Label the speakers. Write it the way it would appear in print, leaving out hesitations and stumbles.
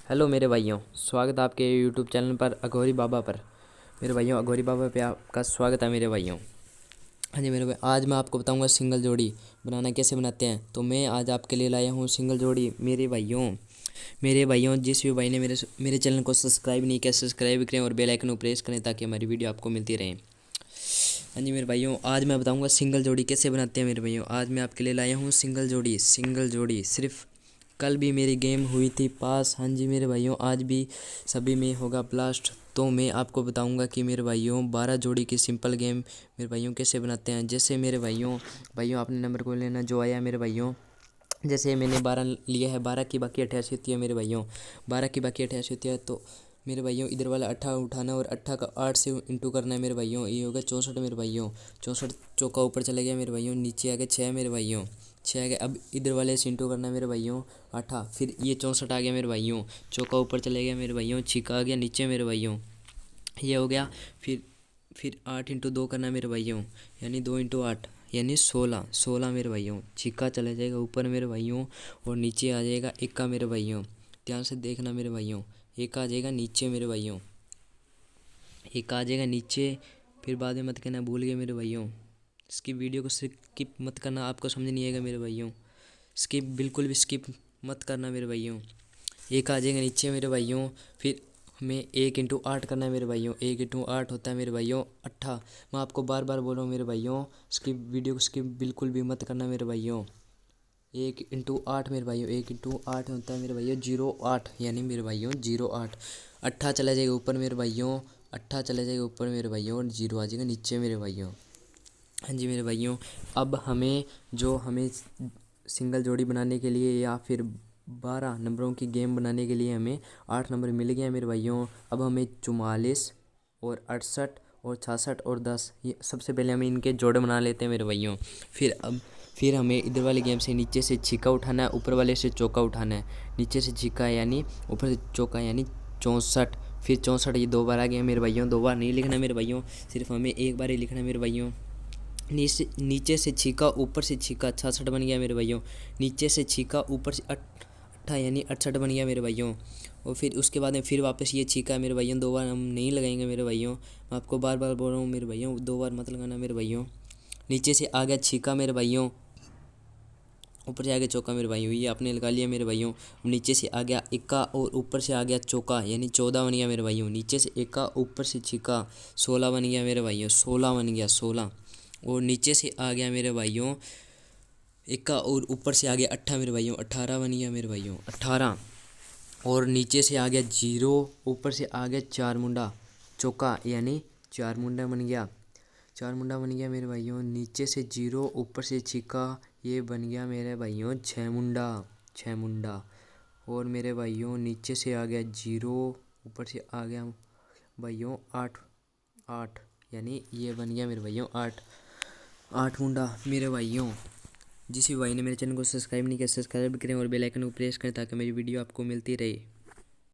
Speaker 1: Hello मेरे भाइयों, स्वागत है आपके यूट्यूब चैनल पर अघोरी बाबा पर। मेरे भाइयों, अघोरी बाबा पे आपका स्वागत है मेरे भाइयों। हाँ जी मेरे भाई, आज मैं आपको बताऊंगा सिंगल जोड़ी बनाना कैसे बनाते हैं। तो मैं आज आपके लिए लाया हूँ सिंगल जोड़ी। मेरे भाइयों जिस भी भाई ने मेरे चैनल को सब्सक्राइब नहीं किया, सब्सक्राइब करें और बेल आइकन को प्रेस करें ताकि हमारी वीडियो आपको मिलती रहे। हाँ जी मेरे भाइयों, आज मैं बताऊंगा सिंगल जोड़ी कैसे बनाते हैं। मेरे भाइयों, आज मैं आपके लिए लाया हूँ सिंगल जोड़ी सिर्फ कल भी मेरी गेम हुई थी पास। हाँ जी मेरे भाइयों, आज भी सभी में होगा ब्लास्ट। तो मैं आपको बताऊंगा कि मेरे भाइयों 12 जोड़ी की सिंपल गेम मेरे भाइयों कैसे बनाते हैं। जैसे मेरे भाइयों आपने नंबर को लेना जो आया मेरे भाइयों। जैसे मैंने 12 लिया है, 12 की बाकी 88 होती है मेरे भाइयों। 12 की बाकी 88 होती है तो मेरे भाइयों इधर वाला 8 उठाना और 8 का 8 से इंटू करना है मेरे भाइयों। ये होगा 64 मेरे भाइयों। 64 चौका ऊपर चला गया मेरे भाइयों, नीचे आ गया 6 मेरे भाइयों। 6 आ गया। अब इधर वाले से इंटू करना है मेरे भाइयों 8। फिर ये 64 आ गया मेरे भाइयों, चौका ऊपर चले गया मेरे भाइयों, छिका आ गया नीचे मेरे भाइयों। ये हो गया। फिर 8 इंटू 2 करना है मेरे भाइयों, यानी 2 इंटू 8 यानी 16 मेरे भाइयों। छिक्का चला जाएगा ऊपर मेरे भाइयों और नीचे आ जाएगा इक्का मेरे भाइयों। ध्यान से देखना मेरे भाइयों, एक आ जाएगा नीचे मेरे भाइयों, एक आ जाएगा नीचे। फिर बाद में मत कहना भूल गए मेरे भाइयों। इसकी वीडियो को स्किप मत करना, आपको समझ नहीं आएगा मेरे भाइयों। स्किप बिल्कुल भी स्किप मत करना मेरे भाइयों। एक आ जाएगा नीचे मेरे भाइयों। फिर हमें 1 इंटू 8 करना है मेरे भाइयों। 1 इंटू 8 होता है मेरे भाइयों 8। मैं आपको बार बार बोल रहा हूँ मेरे भाइयों, स्किप वीडियो को स्किप बिल्कुल भी मत करना मेरे भाइयों। 1 इंटू 8 मेरे भाइयों, 1 इंटू 8 होता है मेरे भाइयों 08 यानी मेरे भाइयों 08। 8 चला जाएगा ऊपर मेरे भाइयों, 8 चला जाएगा ऊपर मेरे भाइयों और 0 आ जाएगा नीचे मेरे भाइयों। हाँ जी मेरे भाइयों, अब हमें सिंगल जोड़ी बनाने के लिए या फिर 12 नंबरों की गेम बनाने के लिए हमें 8 नंबर मिल गए हैं मेरे भाइयों। अब हमें 44 और 68 और 66 और 10, ये सबसे पहले हमें इनके जोड़े बना लेते हैं मेरे भाइयों। फिर हमें इधर वाली गेम से नीचे से छिक्का उठाना है, ऊपर वाले से चौका उठाना है। नीचे से छिक्का यानी ऊपर से चौका यानी 64। फिर 64 ये 2 बार आ गया मेरे भाइयों। 2 बार नहीं लिखना मेरे भाइयों, सिर्फ हमें एक बार ही लिखना है मेरे भाइयों। नीचे से छीका ऊपर से छीका 66 बन गया मेरे भाइयों। नीचे से छीका ऊपर से 8 यानी 68 बन गया मेरे भाइयों। और फिर उसके बाद में फिर वापस ये छीका है मेरे भाइयों। 2 बार हम नहीं लगाएंगे मेरे भाइयों, मैं आपको बार बार बोल रहा हूँ मेरे भाइयों, 2 बार मत लगाना मेरे भाइयों। नीचे से आ गया छीका मेरे भाइयों, ऊपर से आ गया चौका मेरे भाइयों, ये आपने लगा लिया मेरे भाइयों। नीचे से आ गया इक्का और ऊपर से आ गया चौका यानी 14 बन गया मेरे भाइयों। नीचे से इक्का ऊपर से छीका 16 बन गया मेरे भाइयों, 16 बन गया 16। और नीचे से आ गया मेरे भाइयों इक्का और ऊपर से आ गया 18 मेरे भाइयों, 18 बन गया मेरे भाइयों 18। और नीचे से आ गया 0, ऊपर से आ गया 4 मुंडा चौका यानी 4 मुंडा बन गया, 4 मुंडा बन गया मेरे भाइयों। नीचे से 0 ऊपर से छिक्का, ये बन गया मेरे भाइयों 6 मुंडा, 6 मुंडा। और मेरे भाइयों नीचे से आ गया 0, ऊपर से आ गया भाइयों 8 8 यानी ये बन गया मेरे भाइयों 8 मुंडा मेरे भाइयों। जिस भी भाई ने मेरे चैनल को सब्सक्राइब नहीं किया, सब्सक्राइब करें और बेल आइकन को प्रेस करें ताकि मेरी वीडियो आपको मिलती रहे।